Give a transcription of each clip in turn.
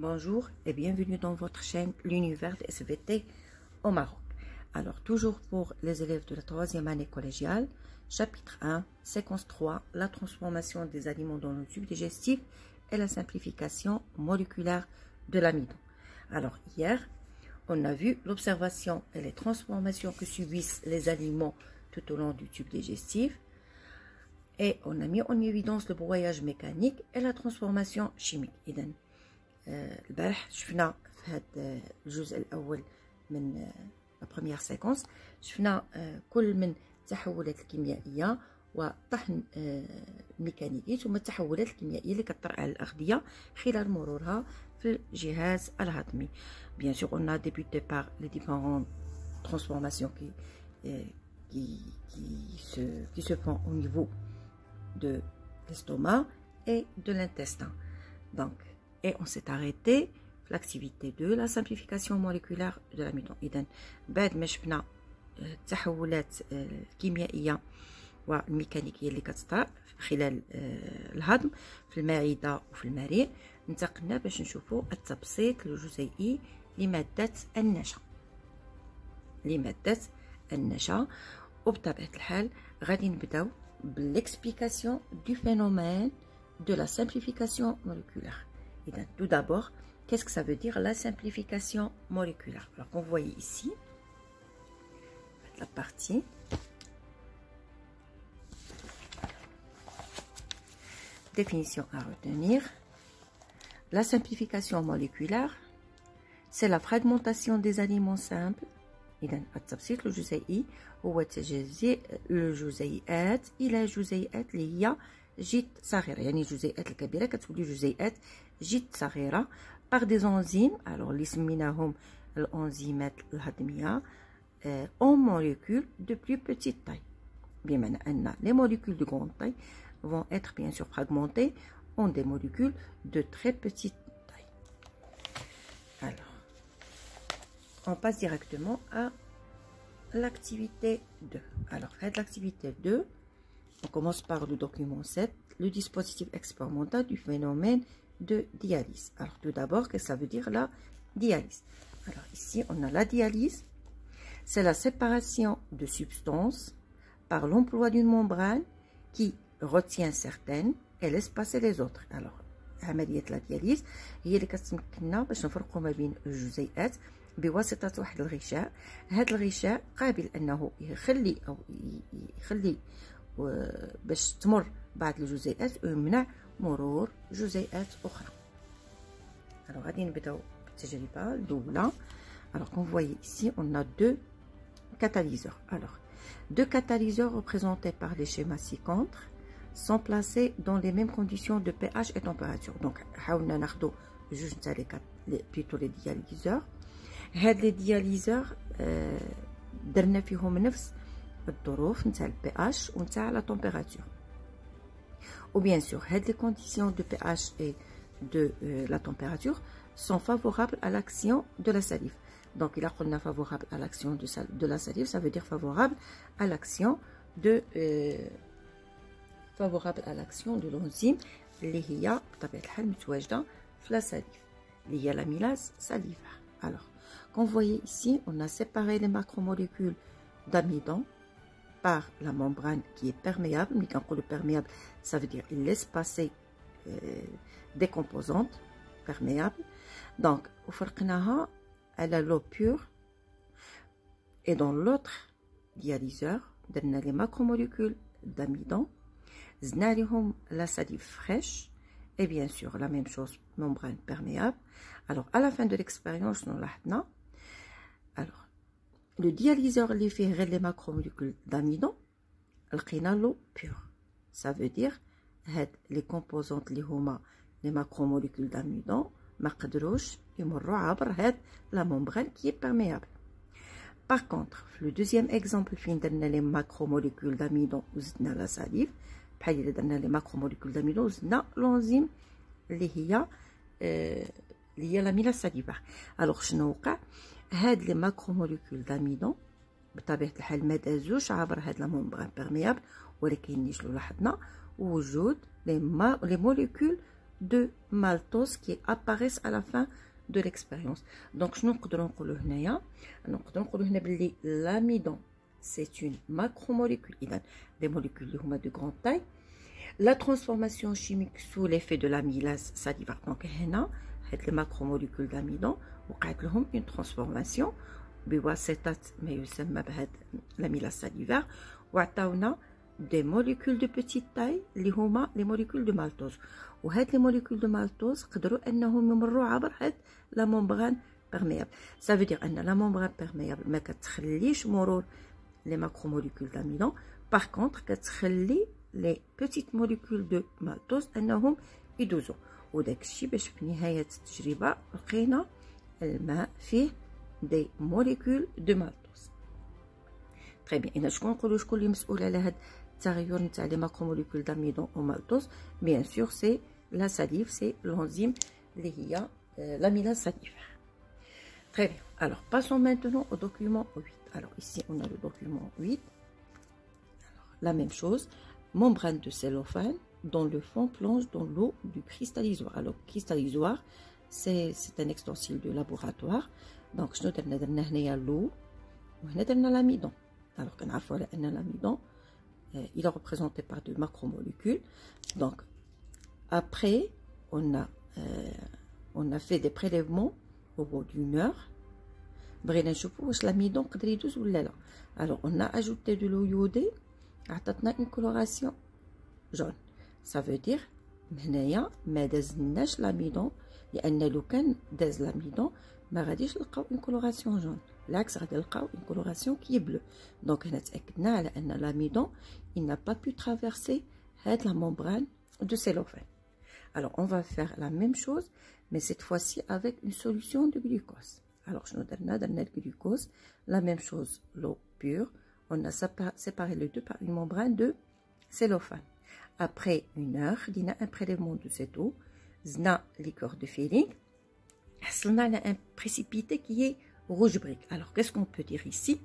Bonjour et bienvenue dans votre chaîne L'Univers de SVT au Maroc. Alors, toujours pour les élèves de la 3e année collégiale, chapitre 1, séquence 3, la transformation des aliments dans le tube digestif et la simplification moléculaire de l'amidon. Alors, hier, on a vu l'observation et les transformations que subissent les aliments tout au long du tube digestif. Et on a mis en évidence le broyage mécanique et la transformation chimique. إذن البارح شفنا في هذا الجزء الأول من la première séquence شفنا كل من التحولات الكيميائية والطحن الميكانيكي ثم التحولات الكيميائية اللي كتطرأ على الأغذية خلال مرورها في الجهاز الهضمي. Bien sûr, on a débuté par les différentes transformations qui se font au niveau de l'estomac et de l'intestin. Donc, et on s'est arrêté l'activité 2, la simplification moléculaire de l'amidon. إذن بعد ما شفنا التحولات الكيميائية والميكانيكية اللي كتطرأ خلال الهضم في المعدة وفي المريء، انتقلنا باش نشوفوا التبسيط الجزيئي لمادة النشا. وبطبيعة الحال غادي نبداو بالexplication du phénomène de la simplification moléculaire. Et donc, tout d'abord, qu'est-ce que ça veut dire la simplification moléculaire? Alors qu'on voyait ici, la partie définition à retenir. La simplification moléculaire, c'est la fragmentation des aliments simples. إذا التبسيط الجزيئي هو تجزئ الجزيئات إلى جزيئات اللي هي جد صغيرة، يعني الجزيئات الكبيرة كتولي جزيئات جد صغيرة par des enzymes. alors اللي سميناهم الأنزيمات الهضمية en molécules de plus petite taille، بمعنى أن les molécules de grande taille vont être bien sûr fragmentées en des molécules de très petite taille. Alors, on passe directement à l'activité 2. Alors, faites l'activité 2. On commence par le document 7, le dispositif expérimental du phénomène de dialyse. Alors, tout d'abord, qu'est-ce que ça veut dire la dialyse? Alors, ici, on a la dialyse. C'est la séparation de substances par l'emploi d'une membrane qui retient certaines et laisse passer les autres. Alors, عملية la dialyse هي اللي كتمكننا باش نفرقوا ما بين الجزيئات بواسطة واحد الغشاء. هذا الغشاء قابل أنه يخلي باش تمر بعض الجزيئات ويمنع مرور جزيئات أخرى. Alors غادي نبداو بالتجربة الأولى. Alors qu'on voyait ici, on a deux catalyseurs. Alors, deux catalyseurs représentés par les schémas ci-contre sont placés dans les mêmes conditions de pH et température. Donc, حاولنا ناخدو جوج نتاع plutôt les dialyseurs. هاد لي دياليزور درنا فيهم نفس الظروف نتاع البي و نتاع لا température. Ou bien sûr, les conditions de pH et de la température sont favorables à l'action de la salive. Donc, il a qu'on a favorable à l'action de la salive, ça veut dire favorable à l'action de l'enzyme اللي هي بطبيعة الحال متواجدة في la salive اللي هي l'amylase salivaire. Alors, comme vous voyez ici, on a séparé les macromolécules d'amidon par la membrane qui est perméable. Mais quand on dit perméable, ça veut dire qu'il laisse passer des composantes perméables. Donc, elle a l'eau pure. Et dans l'autre dialyseur, on a les macromolécules d'amidon. On a la salive fraîche. Et bien sûr, la même chose, membrane perméable. Alors, à la fin de l'expérience, nous l'avons. Alors, le dialyseur اللي فيه غير les macromolécules d'amidon لقينا l'eau pure. Ça veut dire هاد les composantes اللي هما les macromolécules d'amidon ما قدروش يمروا عبر هاد la membrane qui est perméable. Par contre, le deuxième exemple فين درنا les macromolécules d'amidon وزدنا la salive بحال إلا درنا les macromolécules d'amidon وزدنا l'enzyme اللي هي l'amylase salivaire. Alors شنو وقع؟ هاد لي ماكروموليكول d'amidon بطبيعة الحال ما دازوش عبر هاد لا ممبران بيرميابل، ولكن نيش لاحظنا وجود لي موليكول de maltose qui apparaissent à la fin de l'expérience. Donc, je vais l'amidon, c'est une macromolécule, des molécules de grande taille. La transformation chimique sous l'effet de l'amylase salivaire. Donc, les macromolécules d'amidon, une transformation بواسطة ما يسمى l'amylase salivaire وعطاونا des molécules de petite taille اللي هما les molécules de maltose. وهاد les molécules de maltose قدروا انهم يمروا عبر هاد la membrane perméable. Ça veut dire ان la membrane perméable ما كتخليش مرور les macromolécules d'amidon. Par contre كتخلي les petites molécules de maltose انهم يدوزوا. وداك الشيء باش في نهاية التجربة لقينا الماء فيه des molécules de maltose. Très bien. Et شكون اللي مسؤول على هاد التغير نتاع les macromolécules d'amidon au maltose? Bien sûr, c'est la salive, c'est l'enzyme اللي هي l'amylase salivaire. Très bien. Alors, passons maintenant au document 8. Alors, ici, on a le document 8. Alors, la même chose. Membrane de cellophane dont le fond plonge dans l'eau du cristallisoire. Alors, cristallisoire, c'est un ustensile de laboratoire. Donc, je vais l'eau et l'amidon. Alors, l'amidon, il est représenté par deux macromolécules. Donc, après, on a fait des prélèvements au bout d'une heure. L'amidon, alors, on a ajouté de l'eau iodée, une coloration jaune. Ça veut dire, ما دزناش l'amidon, لأن لو كان داز l'amidon ما غاديش نلقاو une coloration jaune. بالعكس غادي نلقاو une coloration qui est bleue. Donc هنا تأكدنا على أن l'amidon il n'a pas pu traverser la membrane de cellophane. Alors on va faire la même chose mais cette fois-ci avec une solution de glucose. Alors je nous donne le glucose, la même chose, l'eau pure. On a séparé les deux par une membrane de cellophane. Après une heure, il y a un prélèvement de cette eau, zna liqueur de Feeling, on a un précipité qui est rouge brique. Alors qu'est-ce qu'on peut dire ici?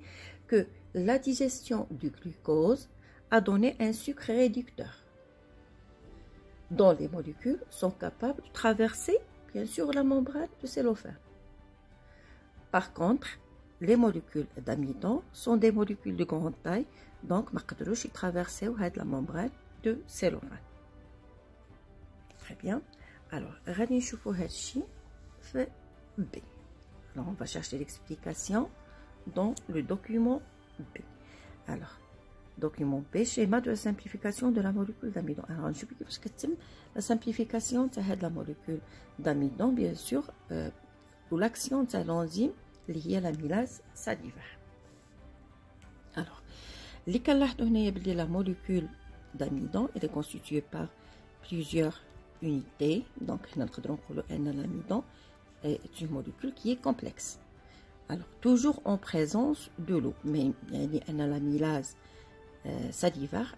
Que la digestion du glucose a donné un sucre réducteur dont les molécules sont capables de traverser bien sûr la membrane de cellophane. Par contre, les molécules d'amidon sont des molécules de grande taille, donc ما قدروش يترافيرسيو هاد la membrane de cellophane. Très bien. Alors, غادي نشوفوا هاد الشيء في B. Alors, on va chercher l'explication dans le document B. Alors, document B, schéma de la simplification de la molécule d'amidon. Alors, je vais vous dire la simplification de la molécule d'amidon, bien sûr, ou l'action de l'enzyme liée à l'amylase salivaire. Alors, la molécule d'amidon elle est constituée par plusieurs unités. Donc, l'amidon est une molécule qui est complexe. Alors, toujours en présence de l'eau. Mais l'amylase salivaire,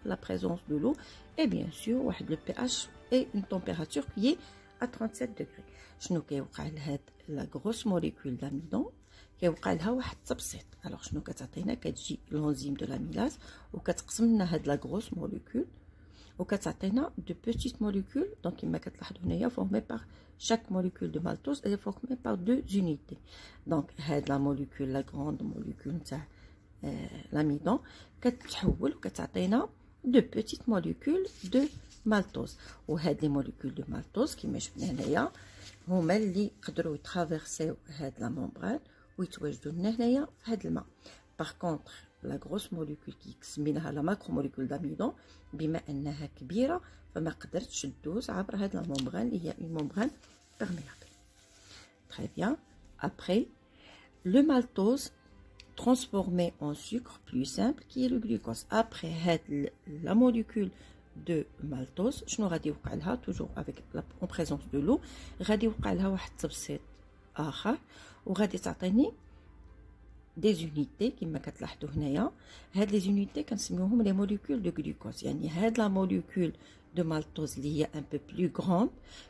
la présence de l'eau et bien sûr le pH et une température qui est à 37 degrés. شنو كيوقع لهاد la grosse molécule d'amidon كيوقع لها واحد التبسيط. alors شنو كتعطينا؟ كتجي l'enzyme de l'amylase وكتقسم لنا هاد la grosse molécule وكتعطينا de petites molécules. donc كما كتلاحظوا هنايا formées par chaque molécule de maltose elle est formée par deux unités. donc هاد la molécule la grande molécule تاع l'amidon كتحول وكتعطينا de petites molécules de maltose. وهاد les molécules de maltose كما شفنا هنايا هما اللي قدروا يترافيرسيو هاد لا ممبران ويتواجدوا لنا هنايا في هاد الماء. باغ كونطخ لا غروس موليكول كي سميناها لا ماكرو موليكول داميدون بما انها كبيره فما قدرتش تدوز عبر هاد لا ممبران اللي هي اون ممبران perméable. Très bien. Après, le maltose transformé en sucre plus simple qui est le glucose. Après la molécule de maltose شنو غادي يوقع لها toujours avec en présence de l'eau غادي يوقع لها واحد التبسيط اخر وغادي تعطيني des unités كما كتلاحظوا هنايا. هاد لي زونيتي كنسميوهم لي موليكول دو غلوكوز. يعني هاد لا موليكول دو مالتوز اللي هي ان بو بلو غراند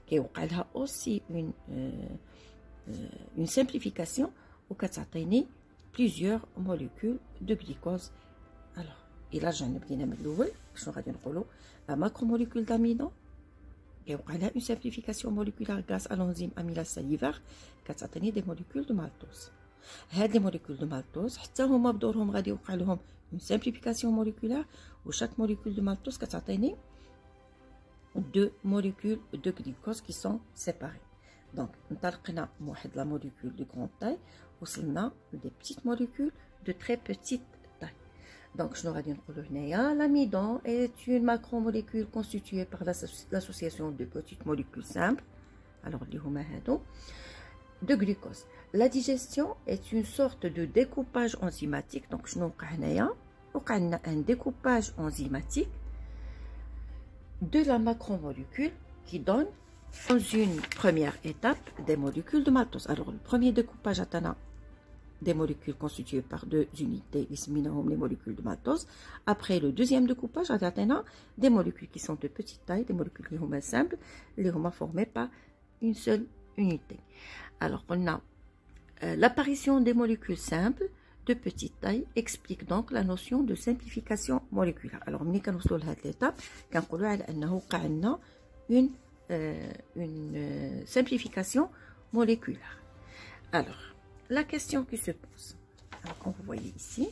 كيوقع لها اوسي اون سامبليفيكاسيون وكتعطيني plusieurs molécules de glucose. alors الى رجعنا بدينا من الاول شنو غادي نقولوا؟ لا ماكروموليكول d'amidon كيوقع لها une simplification moléculaire grâce à l'enzyme amylase salivaire كتعطيني des molécules de maltose. هاد les molécules de maltose حتى هما بدورهم غادي يوقع لهم une simplification moléculaire و chaque molécule de maltose كتعطيني deux molécules de glucose qui sont séparées. Donc انطلقنا من واحد la molécule de grande taille وصلنا des petites molécules de très petite taille. Donc je n'aurais dit l'amidon est une macromolécule constituée par l'association de petites molécules simples, alors de glucose. La digestion est une sorte de découpage enzymatique. Donc je n'aurais un découpage enzymatique de la macromolécule qui donne dans une première étape des molécules de maltose. Alors le premier découpage atteint des molécules constituées par deux unités, les molécules de maltose. Après le deuxième découpage, on atteint des molécules qui sont de petite taille, des molécules qui sont simples, les sont formées par une seule unité. Alors, on a l'apparition des molécules simples de petite taille explique donc la notion de simplification moléculaire. Alors, on a cette étape, on a une simplification moléculaire. Alors, la question qui se pose, alors comme vous voyez ici,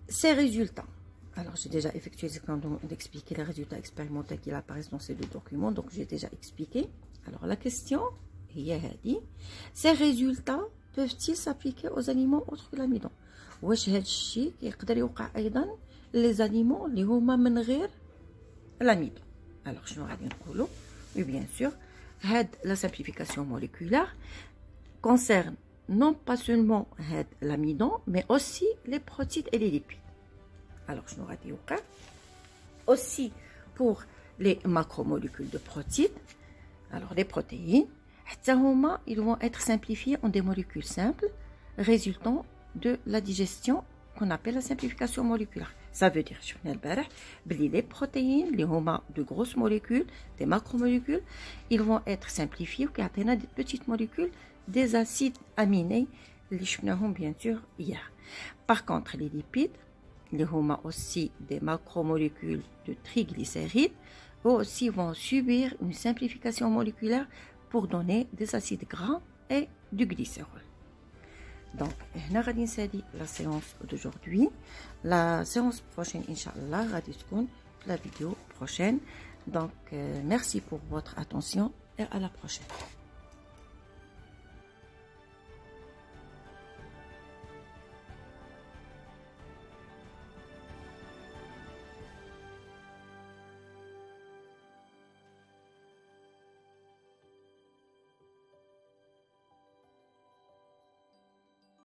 ces résultats. Alors j'ai déjà effectué d'expliquer les résultats expérimentaux qui apparaissent dans ces deux documents, donc j'ai déjà expliqué. Alors la question est dit, ces résultats peuvent-ils s'appliquer aux aliments autres que l'amidon? واش هاد الشيء يقدر يوقع ايضا les aliments اللي هما من غير l'amidon. Alors شنو غادي نقولوا؟ Oui bien sûr. La simplification moléculaire concerne non pas seulement l'amidon, mais aussi les protéines et les lipides. Alors, je n'aurais dit aucun. Aussi pour les macromolécules de protéines, alors les protéines, ils vont être simplifiés en des molécules simples résultant de la digestion qu'on appelle la simplification moléculaire. Ça veut dire les protéines, les de grosses molécules, des macromolécules, ils vont être simplifiés car il y a des petites molécules, des acides aminés, les bien sûr hier. Par contre, les lipides, les aussi des macromolécules de triglycérides, aussi vont subir une simplification moléculaire pour donner des acides gras et du glycérol. Donc, la séance d'aujourd'hui. La séance prochaine, Inch'Allah, la vidéo prochaine. Donc, merci pour votre attention et à la prochaine.